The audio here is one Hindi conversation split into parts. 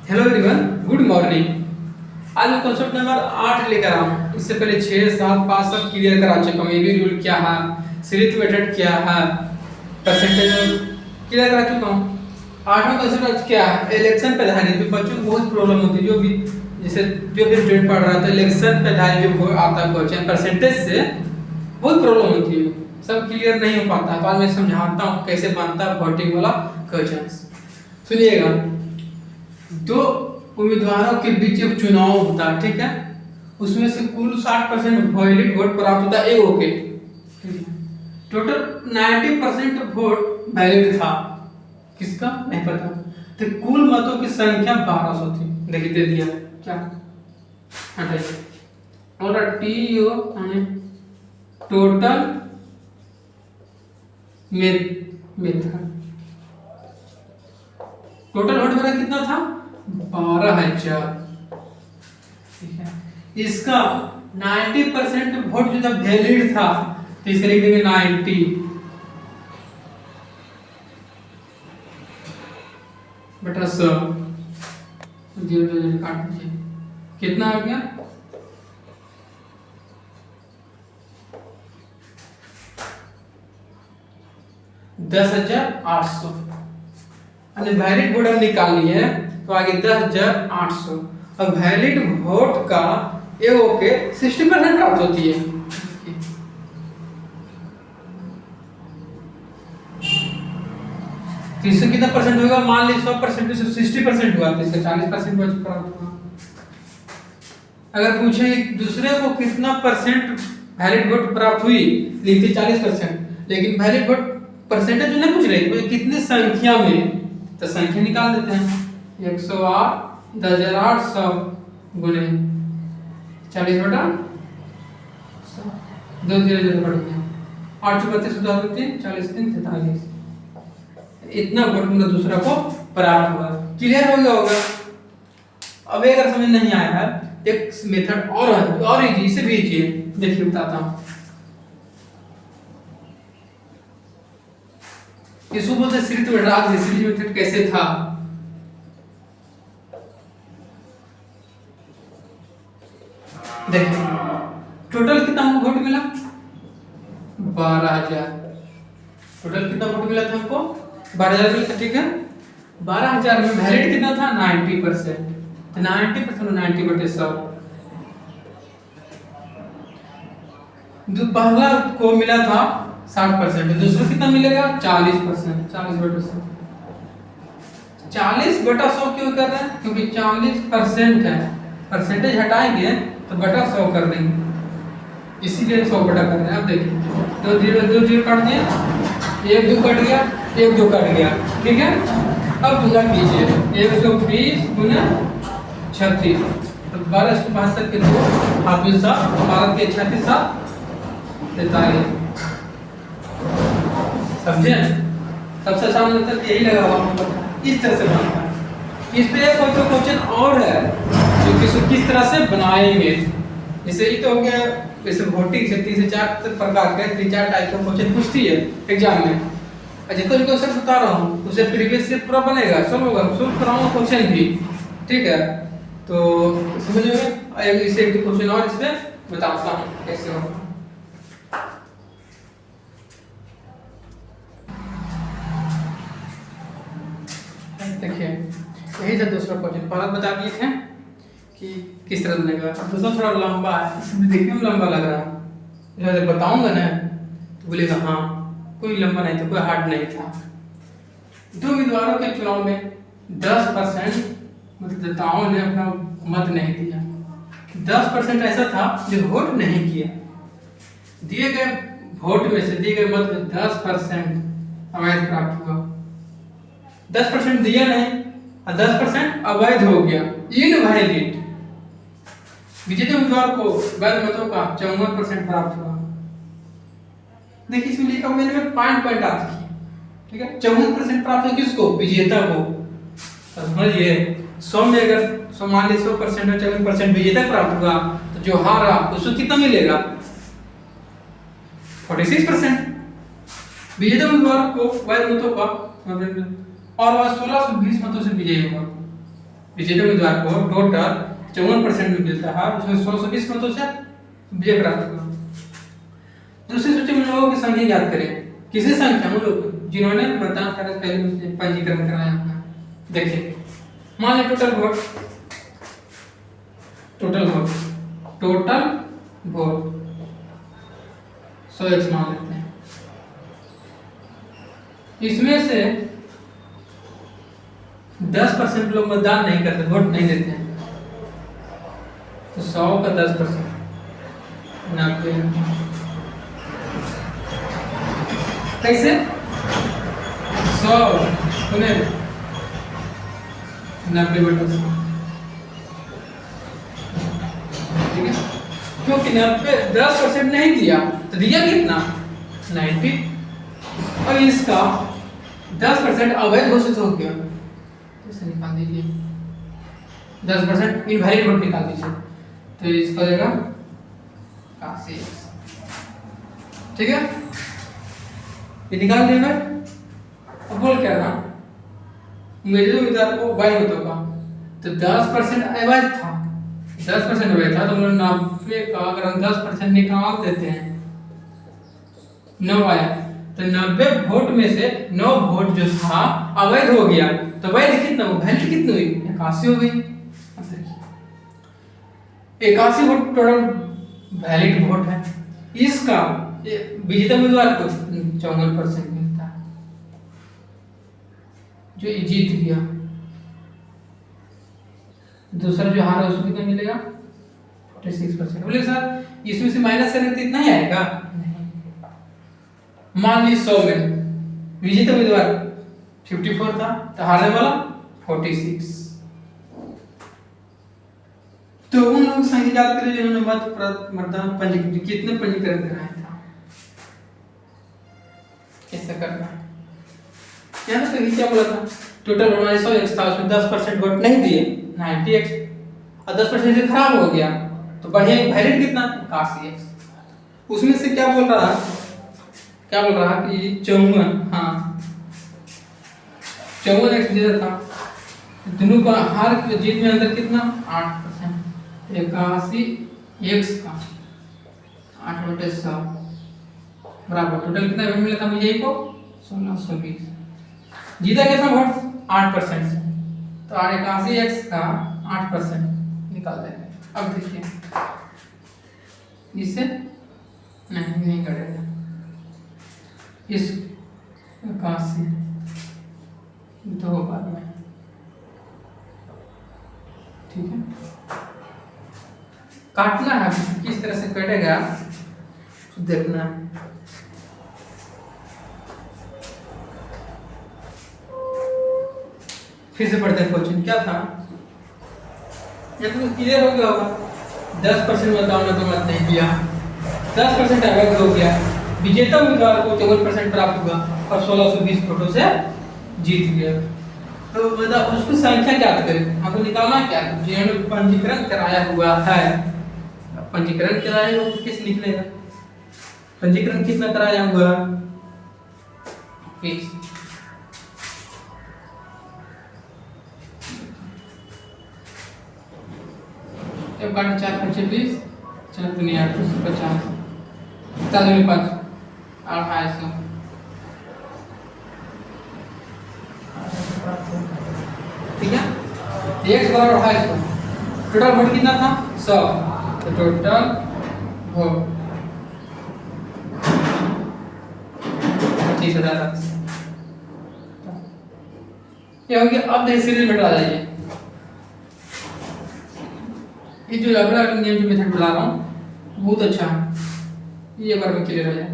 Hello everyone, good morning. आज मैं क्वेश्चन नंबर 8 लेकर आया हूँ। इससे पहले 6, 7, 5 सब क्लियर करा चुका हूँ। एबी रूल क्या है, सीरीज मेथड क्या है, परसेंटेज क्लियर करा चुका हूँ। 8वां क्वेश्चन आज क्या है, इलेक्शन पे आधारित। जो बच्चों को बहुत प्रॉब्लम होती है, जो भी स्टूडेंट पढ़ रहा है तो इलेक्शन पे आधारित जो आता है क्वेश्चन परसेंटेज से बहुत प्रॉब्लम होती है, सब क्लियर नहीं हो पाता। बाद में समझाता हूँ कैसे बनता है वोटिंग वाला क्वेश्चन। सुनिएगा, दो उम्मीदवारों के बीच एक चुनाव होता है, ठीक है। उसमें से कुल 60% वैलिड वोट प्राप्त होता है एगो के, टोटल 90% वोट वैलिड था। किसका नहीं पता। तो कुल मतों की संख्या 1200 थी। देखिए दे दिया क्या, और टीओ टोटल मेथड टोटल वोट मेरा कितना था, 12,000। ठीक है, इसका 90% वोट जो था वैलिड था, तो इसे लिख देंगे 90 बटा 100। 0 काट दीजिए, कितना आ गया, 10,800। वैलिड वोट हम निकाल लिए तो आगे 10,800। और वैलिड वोट का एगो के 60% प्राप्त होती है। तो इससे कितना परसेंट होगा, मान लीजिए 100% में से 60% हुआ तो इससे 40% बच प्राप्त हुआ। अगर पूछे दूसरे को कितना परसेंट वैलिड वोट प्राप्त हुई, लिखते 40%, लेकिन वैलिड वोट परसेंटेज जो नहीं पूछ रही कितनी संख्या में, तो संख्या निकाल देते हैं। 108 10,800 गुने 40 बटा 2 0 बढ़ गया 8 32 3 40 3 43। इतना वोट मतलब दूसरा को प्राप्त हुआ। क्लियर हो गया होगा। अब अगर समझ नहीं आया है, एक मेथड और है, और इजी, इसे भी इजी है। देखिए बताता हूँ। इसको बोलते सीरीज मेथड। सीरीज मेथड कैसे था, देखिए टोटल कितना हमको वोट मिला, 12,000। टोटल कितना वोट मिला था हमको, 12,000 मिला था, ठीक है। 12,000 में वैलिड कितना था, 90%। तो 90% 90 बटे 100। जो पहला को मिला था 60%, दूसरा कितना मिलेगा 40%। 40 बटे 100। 40 बटा 100 क्यों कर रहे हैं, क्योंकि 40% है, परसेंटेज हटाएंगे तो बटा 100 कर देंगे, इसीलिए 100 बटा कर रहे हैं। अब देखिए 2 0 काट दिए, 1 2 कट गया, 1 2 कट गया, ठीक है। अब गुना कीजिए, 120 गुना 36, तो 1272 के 2 हाथ में 7, 12 के 36 7 43। समझे, सबसे आसान मतलब यही लगा हुआ, इस तरह से बनता है। इस पे एक क्वेश्चन और है जो किस तरह से बनाएंगे। जैसे ये तो हो गया, जैसे वोटिंग से 3 से 4 प्रकार के 3-4 टाइप का क्वेश्चन पूछती है एग्जाम में। जितना भी क्वेश्चन बता रहा हूँ उसे प्रीवियस से पूरा बनेगा, सब होगा, सब कराऊंगा क्वेश्चन भी, ठीक है। तो समझ में इसे एक क्वेश्चन और इसमें बताता हूँ कैसे होगा। देखिए यही था दूसरा क्वेश्चन। पहला बता दिए थे कि किस तरह बनेगा, अब दूसरा थोड़ा लंबा है, इसमें देखने में लंबा लग रहा है। जब बताऊंगा ना तो बोलेगा हाँ कोई लंबा नहीं था, कोई हार्ड नहीं था। दो उम्मीदवारों के चुनाव में 10% मतदाताओं ने अपना मत नहीं दिया। 10% ऐसा था जो वोट नहीं किया। दिए गए वोट में से दिए गए मत में 10% अवैध प्राप्त हुआ। 10% दिया नहीं और 10% अवैध हो गया, इनवैलिड। विजेता उम्मीदवार को वैध मतों का 54% प्राप्त हुआ। देखिए इसमें लिखा मैंने में पॉइंट आती है, ठीक है। 54% प्राप्त हो किसको, विजेता को। समझिए 100 में अगर 100 मान लीजिए 100% और 54% विजेता प्राप्त हुआ, तो जो हारा उसको कितना मिलेगा, 46%। विजेता उम्मीदवार को वैध मतों का और वह 1620 मतों से विजयी हुआ। विजेता उम्मीदवार को टोटल 54% में मिलता है, उसमें 120 मतों से विजय प्राप्त हुआ। दूसरी सूची में लोगों की संख्या याद करें। किसी संख्या में लोग जिन्होंने मतदान करने से पहले पंजीकरण कराया था। देखिए मान लीजिए टोटल वोट 100x मान लेते हैं। इसमें से 10% लोग मतदान नहीं करते, वोट नहीं देते हैं, तो 100 का 10% 90। कैसे 100 सुने 90/100, ठीक है, क्योंकि 10% नहीं दिया तो दिया कितना 90, और इसका 10% अवैध घोषित हो गया, तो इसे निकाल दीजिए। 10% इनवैलिड वोट निकाल दीजिए, तो इसका हो जाएगा 80। ठीक है, ये निकाल दिया। अब बोल क्या था, मेरे उम्मीदवार को वाई मतों का, तो 10% अवैध था, 10% अवैध था, तो मतलब 90 का अगर हम 10% निकाल देते हैं, 9 आया, तो 90 वोट में से 9 वोट जो था अवैध हो गया, तो वैध कितना हो, वैलिड कितनी हुई 81 हो गई। अब देखिए 81 वोट टोटल वैलिड वोट है। इसका विजेता उम्मीदवार को 54% मिलता है, जो जीत गया। दूसरा जो हारा उसको कितना मिलेगा 46%। बोले सर इसमें से माइनस करने तो इतना ही आएगा, नहीं। मान ली 100 में विजेता उम्मीदवार 54 था, तो हारने वाला 46। तो उन लोग संख्या याद करें जिन्होंने मतदान पंजीकरण कितने पंजीकरण कराया था, कैसे करना है। यहाँ तो क्या बोला था, टोटल 100x था, उसमें 10% वोट नहीं दिए 90x, और 10% से खराब हो गया, तो बढ़िया वैलिड कितना 81x। उसमें से क्या बोल रहा कि 54, हाँ 54x जीता था, दोनों का हार जीत में अंतर कितना 8%, 81x का 8/100 बराबर टोटल कितना वोट मिला था मुझे को 1620। जीता कितना वोट 8% से, तो 81x का 8% निकाल देंगे। अब देखिए इससे नहीं करेगा, इस 81 2 बार में, ठीक है। काटना है, किस तरह से कटेगा देखना है। फिर से पढ़ते हैं क्वेश्चन क्या था, ये तो क्लियर हो गया होगा। 10% मतदान में तो मत नहीं दिया, 10% अवैध हो गया, विजेता उम्मीदवार को 54% प्राप्त हुआ और 1620 वोटों से जीत गया। तो मतलब उसकी संख्या क्या करें, हमको निकालना क्या, जिन्होंने पंजीकरण कराया हुआ है, पंजीकरण कराया हुआ तो किस निकलेगा, पंजीकरण कितना कराया हुआ 20। जब काट 4 5 20, 4 दूनी 8 250, 4 दूनी 5 250, ठीक है। x बराबर 250, टोटल वोट कितना था 100, तो टोटल वोट 25,000। ये हो गया। अब देखिए सीरियल मेथड आ जाइए, ये जो अगला नियम जो मेथड बता रहा हूँ बहुत अच्छा है, ये एक बार में क्लियर हो जाए।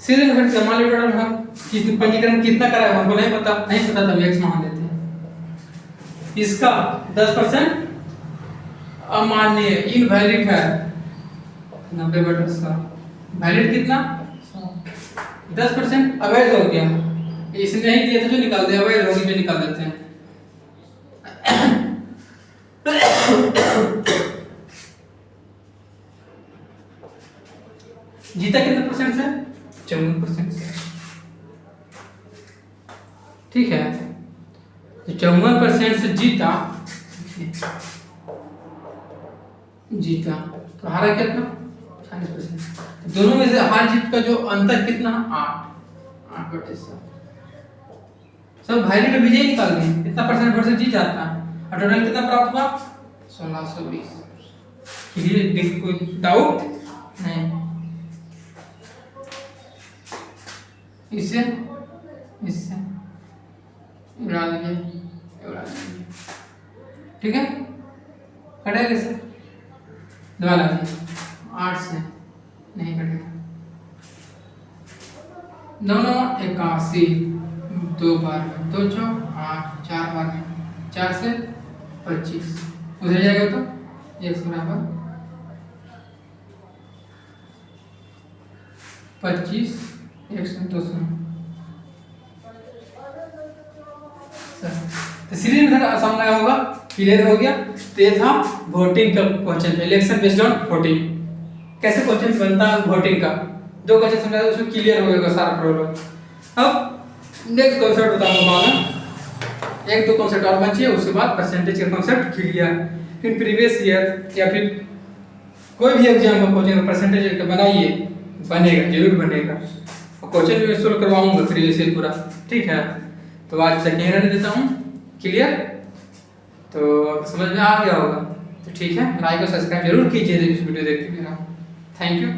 सीरियल मेथड से मान लीजिए टोटल हम कितने पंजीकरण कितना कराया हमको नहीं पता तो x मान लेते हैं। इसका 10% अमान्य इनवैलिड है 90/100, वैलिड कितना 10% अवैध हो गया, इसने नहीं दिया तो जो निकाल दिया, अवैध होगी जो निकाल देते हैं। जीता कितने परसेंट से 54% से, ठीक है। तो 54% से जीता तो हारा कितना 40%। दोनों में से हार जीत का जो अंतर कितना 8/7। सब भाई ने विजय निकाल दिए, कितना परसेंट जीत जाता और टोटल कितना प्राप्त हुआ 1620। क्लियर, कोई डाउट नहीं। इससे उड़ा दीजिए, ठीक है, कटेगा इससे दबा लीजिए 8 से नहीं कटेगा। 9×9 = 81, 2 बार में 2 चौक 8, 4 बार में 4 से 25, उधर जाएगा तो 1 बराबर 25, 100 200। तो सीरीज मेथड आसान लगा होगा, क्लियर हो गया। तो ये था वोटिंग का question, election based on voting. कैसे क्वेश्चन बनता है वोटिंग का, 2 क्वेश्चन समझा उसमें क्लियर हो जाएगा सारा प्रॉब्लम। अब नेक्स्ट कॉन्सेप्ट बताऊंगा मैं, 1-2 कॉन्सेप्ट और बचे, उसके बाद परसेंटेज का कॉन्सेप्ट क्लियर। फिर प्रीवियस ईयर या फिर कोई भी एग्जाम का क्वेश्चन परसेंटेज का बनाइए, बनेगा, जरूर बनेगा। और क्वेश्चन भी मैं सोल्व करवाऊंगा प्रीवियस ईयर पूरा, ठीक है। तो आज तक यहीं रहने देता हूँ, क्लियर। तो समझ में आ गया होगा, तो ठीक है, लाइक और सब्सक्राइब जरूर कीजिए इस वीडियो देखते मेरा। Thank you.